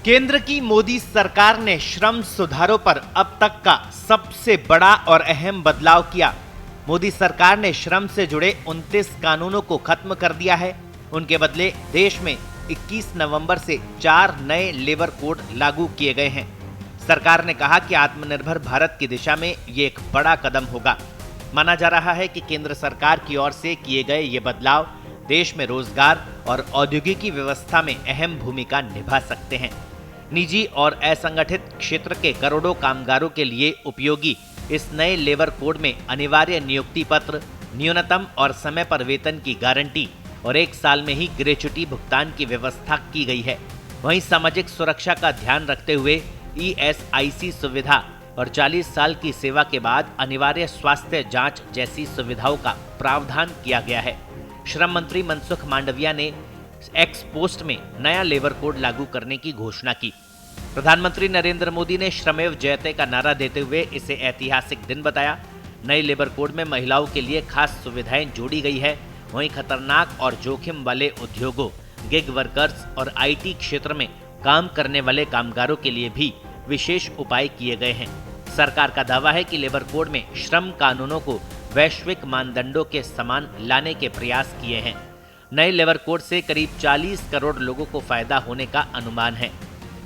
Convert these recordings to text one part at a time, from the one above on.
केंद्र की मोदी सरकार ने श्रम सुधारों पर अब तक का सबसे बड़ा और अहम बदलाव किया। मोदी सरकार ने श्रम से जुड़े 29 कानूनों को खत्म कर दिया है। उनके बदले देश में 21 नवंबर से 4 नए लेबर कोड लागू किए गए हैं। सरकार ने कहा कि आत्मनिर्भर भारत की दिशा में ये एक बड़ा कदम होगा। माना जा रहा है कि केंद्र सरकार की ओर से किए गए ये बदलाव देश में रोजगार और औद्योगिकी व्यवस्था में अहम भूमिका निभा सकते हैं। निजी और असंगठित क्षेत्र के करोड़ों कामगारों के लिए उपयोगी इस नए लेबर कोड में अनिवार्य नियुक्ति पत्र, न्यूनतम और समय पर वेतन की गारंटी और 1 साल में ही ग्रेच्युटी भुगतान की व्यवस्था की गई है। वहीं सामाजिक सुरक्षा का ध्यान रखते हुए ESIC सुविधा और 40 साल की सेवा के बाद अनिवार्य स्वास्थ्य जांच जैसी सुविधाओं का प्रावधान किया गया है। श्रम मंत्री मनसुख मांडविया ने एक्स पोस्ट में नया लेबर कोड लागू करने की घोषणा की। प्रधानमंत्री नरेंद्र मोदी ने श्रमेव जयते का नारा देते हुए इसे ऐतिहासिक दिन बताया। नए लेबर कोड में महिलाओं के लिए खास सुविधाएं जोड़ी गई है। वहीं खतरनाक और जोखिम वाले उद्योगों, गिग वर्कर्स और IT क्षेत्र में काम करने वाले कामगारों के लिए भी विशेष उपाय किए गए हैं। सरकार का दावा है कि लेबर कोड में श्रम कानूनों को वैश्विक मानदंडों के समान लाने के प्रयास किए हैं। नए लेबर कोड से करीब 40 करोड़ लोगों को फायदा होने का अनुमान है।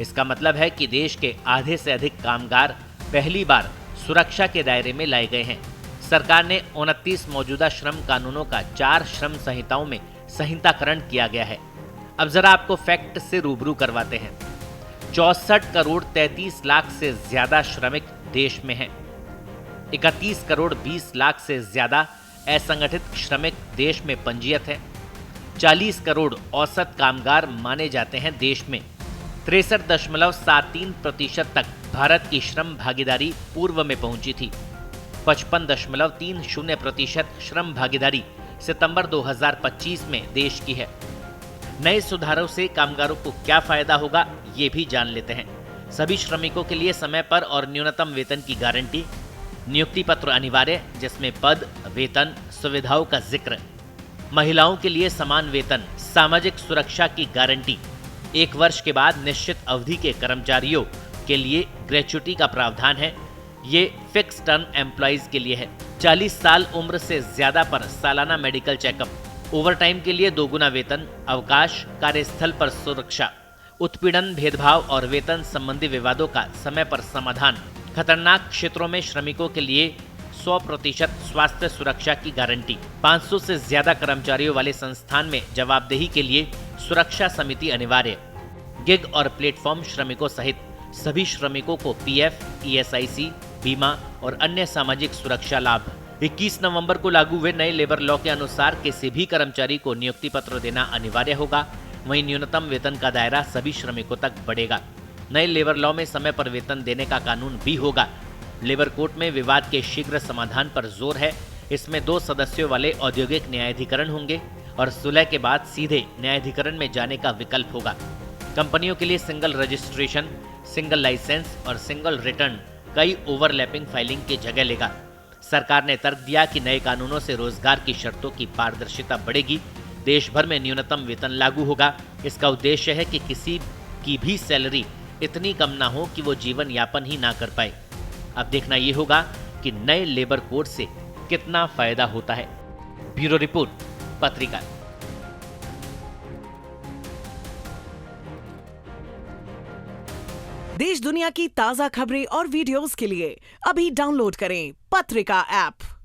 इसका मतलब है कि देश के आधे से अधिक कामगार पहली बार सुरक्षा के दायरे में लाए गए हैं। सरकार ने 29 मौजूदा श्रम कानूनों का 4 श्रम संहिताओं में संहिताकरण किया गया है। अब जरा आपको फैक्ट से रूबरू करवाते हैं। 64 करोड़ 33 लाख से ज्यादा श्रमिक देश में हैं। 31 करोड़ 20 लाख से ज्यादा असंगठित श्रमिक देश में पंजीयत है। 40 करोड़ औसत कामगार माने जाते हैं देश में। 63.73% तक भारत की श्रम भागीदारी पूर्व में पहुंची थी। 55.30% श्रम भागीदारी सितंबर 2025 में देश की है। नए सुधारों से कामगारों को क्या फायदा होगा, ये भी जान लेते हैं। सभी श्रमिकों के लिए समय पर और न्यूनतम वेतन की गारंटी, नियुक्ति पत्र अनिवार्य जिसमें पद, वेतन, सुविधाओं का जिक्र, महिलाओं के लिए समान वेतन, सामाजिक सुरक्षा की गारंटी, 1 वर्ष के बाद निश्चित अवधि के कर्मचारियों के लिए ग्रेच्युटी का प्रावधान है। ये फिक्स टर्म एम्प्लॉइज के लिए है। 40 साल उम्र से ज्यादा पर सालाना मेडिकल चेकअप, ओवरटाइम के लिए 2 गुना वेतन, अवकाश, कार्यस्थल पर सुरक्षा, उत्पीड़न, भेदभाव और वेतन संबंधी विवादों का समय पर समाधान, खतरनाक क्षेत्रों में श्रमिकों के लिए 100% स्वास्थ्य सुरक्षा की गारंटी, 500 से ज्यादा कर्मचारियों वाले संस्थान में जवाबदेही के लिए सुरक्षा समिति अनिवार्य, गिग और प्लेटफॉर्म श्रमिकों सहित सभी श्रमिकों को PF, ESIC, बीमा और अन्य सामाजिक सुरक्षा लाभ। 21 नवंबर को लागू हुए नए लेबर लॉ के अनुसार किसी भी कर्मचारी को नियुक्ति पत्र देना अनिवार्य होगा। वहीं न्यूनतम वेतन का दायरा सभी श्रमिकों तक बढ़ेगा। नए लेबर लॉ में समय पर वेतन देने का कानून भी होगा। लेबर कोर्ट में विवाद के शीघ्र समाधान पर जोर है। इसमें 2 सदस्यों वाले औद्योगिक न्यायाधिकरण होंगे और सुलह के बाद सीधे न्यायाधिकरण में जाने का विकल्प होगा। कंपनियों के लिए सिंगल रजिस्ट्रेशन, सिंगल लाइसेंस और सिंगल रिटर्न कई ओवरलैपिंग फाइलिंग की जगह लेगा। सरकार ने तर्क दिया कि नए कानूनों से रोजगार की शर्तों की पारदर्शिता बढ़ेगी। देश भर में न्यूनतम वेतन लागू होगा। इसका उद्देश्य है कि किसी की भी सैलरी इतनी कम ना हो कि वो जीवन यापन ही ना कर पाए। अब देखना ये होगा कि नए लेबर कोड से कितना फायदा होता है। ब्यूरो रिपोर्ट, पत्रिका। देश दुनिया की ताजा खबरें और वीडियोस के लिए अभी डाउनलोड करें पत्रिका ऐप।